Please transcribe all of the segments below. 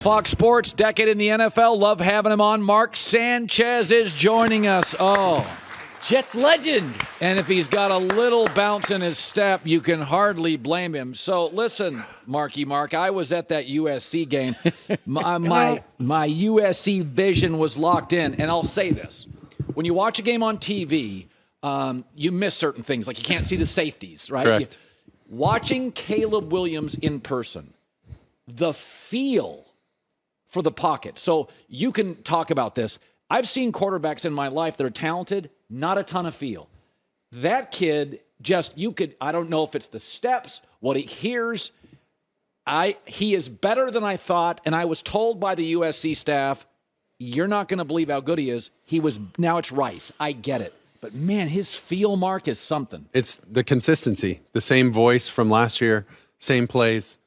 Fox Sports, decade in the NFL. Love having him on. Mark Sanchez is joining us. Oh, Jets legend. and if he's got a little bounce in his step, you can hardly blame him. So listen, Marky Mark, I was at that USC game. My USC vision was locked in, and I'll say this. When you watch a game on TV, you miss certain things, like you can't see the safeties, right? Correct. Watching Caleb Williams in person, the feel for the pocket. So you can talk about this. I've seen quarterbacks in my life that are talented, not a ton of feel. That kid I don't know if it's the steps, what he hears. He is better than I thought, and I was told by the USC staff, you're not going to believe how good he is. Now it's Rice. I get it. But man, his feel, Mark, is something. It's the consistency, the same voice from last year, same plays,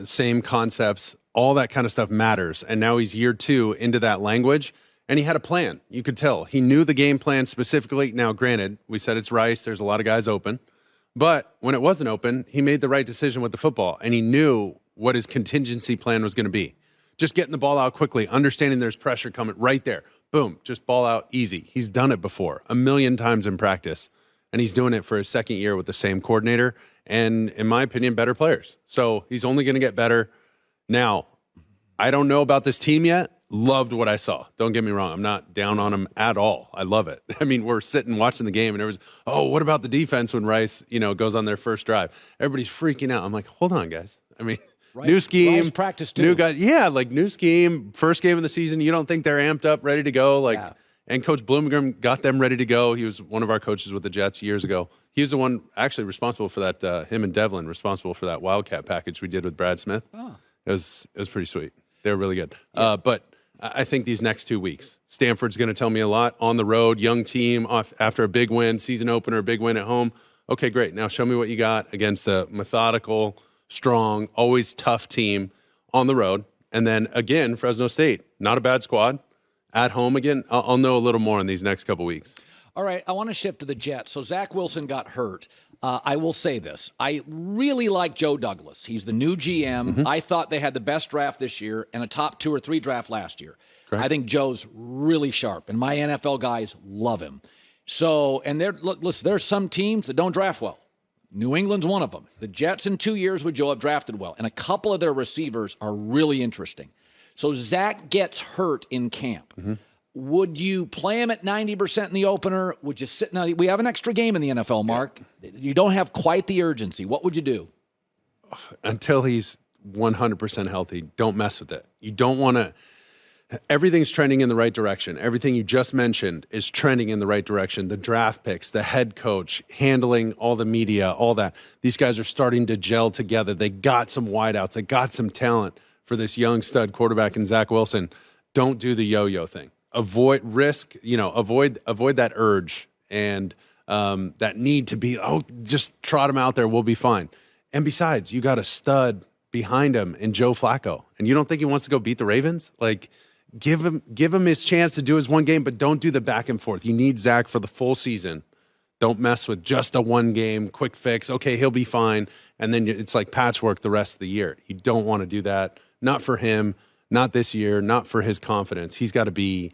same concepts. All that kind of stuff matters. And now he's year 2 into that language, and he had a plan. You could tell. He knew the game plan specifically. Now, granted, we said it's Rice. There's a lot of guys open. But when it wasn't open, he made the right decision with the football, and he knew what his contingency plan was going to be. Just getting the ball out quickly, understanding there's pressure coming right there. Boom, just ball out easy. He's done it before 1,000,000 times in practice, and he's doing it for his second year with the same coordinator and, in my opinion, better players. So he's only going to get better. Now, I don't know about this team yet. Loved what I saw. Don't get me wrong. I'm not down on them at all. I love it. I mean, we're sitting watching the game, and everyone's, what about the defense when Rice, goes on their first drive? Everybody's freaking out. I'm like, hold on, guys. I mean, new scheme. Rice practice too. New guys. Yeah, new scheme. First game of the season. You don't think they're amped up, ready to go? Yeah. And Coach Bloomgren got them ready to go. He was one of our coaches with the Jets years ago. He was the one actually responsible for that, him and Devlin, responsible for that Wildcat package we did with Brad Smith. Oh. It was pretty sweet. They were really good. Yeah. But I think these next 2 weeks, Stanford's going to tell me a lot on the road, young team after a big win, season opener, big win at home. Okay, great. Now show me what you got against a methodical, strong, always tough team on the road. And then again, Fresno State, not a bad squad. At home again, I'll know a little more in these next couple weeks. All right, I want to shift to the Jets. So Zach Wilson got hurt. I will say this. I really like Joe Douglas. He's the new GM. Mm-hmm. I thought they had the best draft this year and a top 2 or 3 draft last year. Correct. I think Joe's really sharp, and my NFL guys love him. So, and listen, there's some teams that don't draft well. New England's one of them. The Jets in 2 years with Joe have drafted well, and a couple of their receivers are really interesting. So Zach gets hurt in camp. Mm-hmm. Would you play him at 90% in the opener? Would you sit? Now, we have an extra game in the NFL, Mark. You don't have quite the urgency. What would you do? Until he's 100% healthy, don't mess with it. You don't want to. Everything's trending in the right direction. Everything you just mentioned is trending in the right direction. The draft picks, the head coach, handling all the media, all that. These guys are starting to gel together. They got some wideouts. They got some talent for this young stud quarterback in Zach Wilson. Don't do the yo-yo thing. Avoid risk, avoid that urge and that need to be, just trot him out there. We'll be fine. And besides, you got a stud behind him in Joe Flacco. And you don't think he wants to go beat the Ravens? Give him his chance to do his one game, but don't do the back and forth. You need Zach for the full season. Don't mess with just a one game quick fix. Okay, he'll be fine. And then it's like patchwork the rest of the year. You don't want to do that. Not for him. Not this year, not for his confidence. He's got to be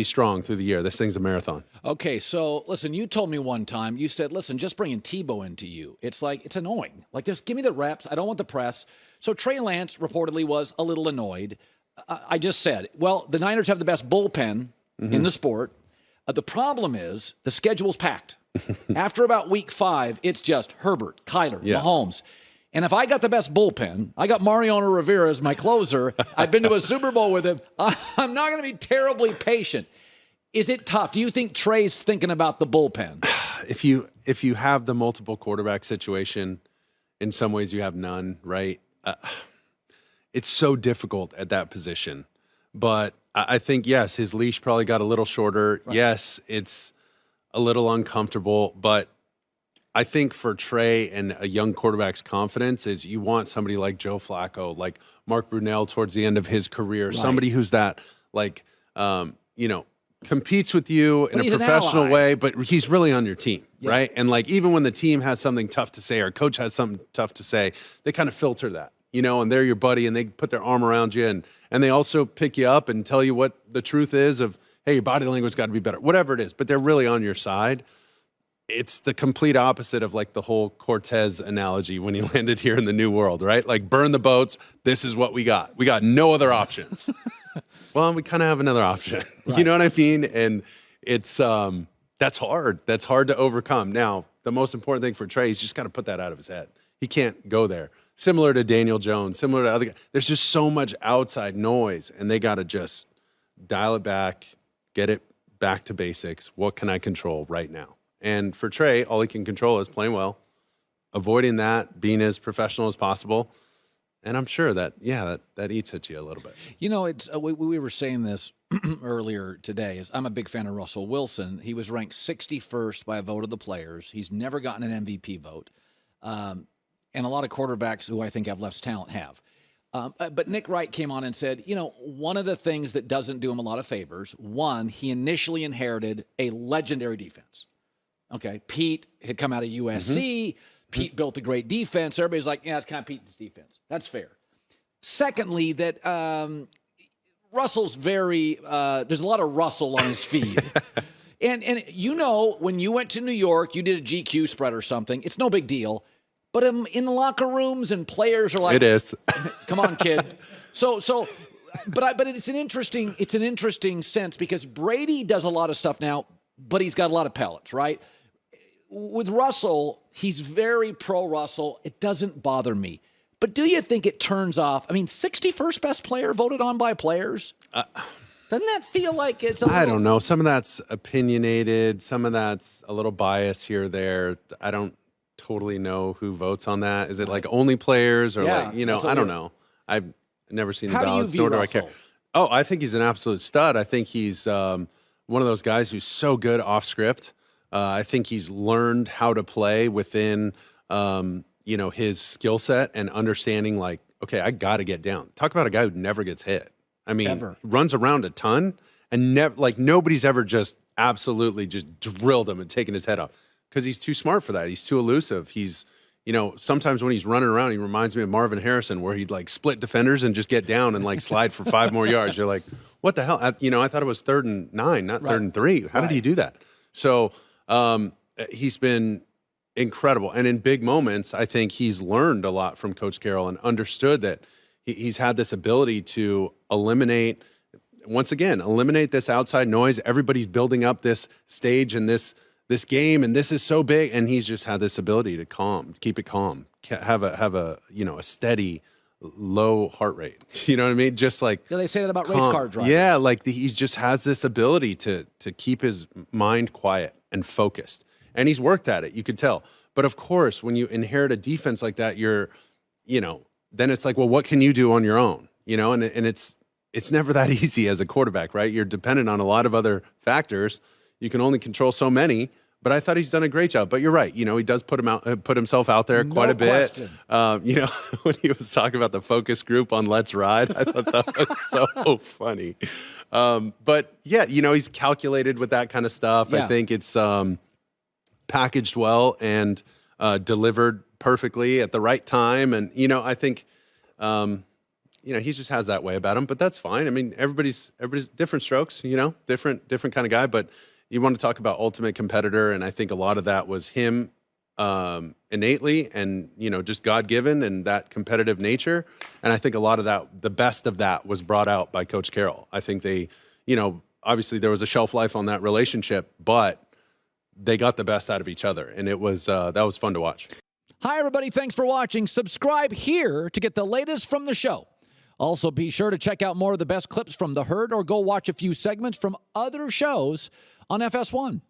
strong through the year. This thing's a marathon. Okay, so listen, you told me one time, you said, listen, just bringing Tebow into you, it's annoying. Just give me the reps. I don't want the press. So Trey Lance reportedly was a little annoyed. I just said, well, the Niners have the best bullpen in the sport. The problem is the schedule's packed. After about week 5, it's just Herbert, Kyler, Mahomes. And if I got the best bullpen, I got Mariano Rivera as my closer, I've been to a Super Bowl with him, I'm not going to be terribly patient. Is it tough? Do you think Trey's thinking about the bullpen? If you have the multiple quarterback situation, in some ways you have none, right? It's so difficult at that position. But I think, yes, his leash probably got a little shorter. Right. Yes, it's a little uncomfortable, but I think for Trey and a young quarterback's confidence is you want somebody like Joe Flacco, like Mark Brunell towards the end of his career, right. Somebody who's that, competes with you in a professional way, but he's really on your team, right? And even when the team has something tough to say or coach has something tough to say, they kind of filter that. and they're your buddy and they put their arm around you and they also pick you up and tell you what the truth is of, hey, your body language got to be better, whatever it is, but they're really on your side. It's the complete opposite of like the whole Cortez analogy when he landed here in the New World, right? Like burn the boats. This is what we got. We got no other options. Well, we kind of have another option. Right. You know what I mean? And it's, that's hard. That's hard to overcome. Now, the most important thing for Trey, he's just got to put that out of his head. He can't go there. Similar to Daniel Jones, similar to other guys. There's just so much outside noise, and they got to just dial it back, get it back to basics. What can I control right now? And for Trey, all he can control is playing well, avoiding that, being as professional as possible. And I'm sure that, that eats at you a little bit. It's we were saying this earlier today. I'm a big fan of Russell Wilson. He was ranked 61st by a vote of the players. He's never gotten an MVP vote. And a lot of quarterbacks who I think have less talent have. But Nick Wright came on and said, one of the things that doesn't do him a lot of favors, one, he initially inherited a legendary defense. Okay, Pete had come out of USC. Mm-hmm. Pete built a great defense. Everybody's like, yeah, it's kind of Pete's defense. That's fair. Secondly, that Russell's very there's a lot of Russell on his feed. and when you went to New York, you did a GQ spread or something. It's no big deal. But in the locker rooms and players are like, it is. Come on, kid. But it's an interesting sense because Brady does a lot of stuff now, but he's got a lot of pellets, right? With Russell, he's very pro-Russell. It doesn't bother me. But do you think it turns off? 61st best player voted on by players? Doesn't that feel like it's I don't know. Some of that's opinionated. Some of that's a little biased here or there. I don't totally know who votes on that. Is it like only players or I don't know. I've never seen the ballots, nor do I care. Oh, I think he's an absolute stud. I think he's one of those guys who's so good off script. I think he's learned how to play within, his skill set and understanding like, okay, I got to get down. Talk about a guy who never gets hit. Ever. Runs around a ton and nobody's ever just absolutely just drilled him and taken his head off because he's too smart for that. He's too elusive. He's, sometimes when he's running around, he reminds me of Marvin Harrison where he'd like split defenders and just get down and like slide for 5 more yards. You're like, what the hell? I thought it was 3rd and 9, not 3rd and 3. How did he do that? So, he's been incredible. And in big moments, I think he's learned a lot from Coach Carroll and understood that he's had this ability to eliminate this outside noise. Everybody's building up this stage and this game, and this is so big. And he's just had this ability to keep it calm, have a steady, low heart rate. You know what I mean? Just like they say that about race car driving. Yeah, he just has this ability to keep his mind quiet and focused. And he's worked at it, you could tell. But of course, when you inherit a defense like that, you're, then it's like, well, what can you do on your own? And it's never that easy as a quarterback, right? You're dependent on a lot of other factors. You can only control so many. But I thought he's done a great job. But you're right. He does put himself out there quite a bit. When he was talking about the focus group on Let's Ride, I thought that was so funny. But yeah, he's calculated with that kind of stuff. Yeah. I think it's packaged well and delivered perfectly at the right time. And, I think, he just has that way about him, but that's fine. Everybody's different strokes, different kind of guy, but you want to talk about ultimate competitor. And I think a lot of that was him innately and, just God-given and that competitive nature. And I think a lot of that, the best of that was brought out by Coach Carroll. I think they, obviously there was a shelf life on that relationship, but they got the best out of each other. And it was, that was fun to watch. Hi, everybody. Thanks for watching. Subscribe here to get the latest from the show. Also, be sure to check out more of the best clips from The Herd or go watch a few segments from other shows on FS1.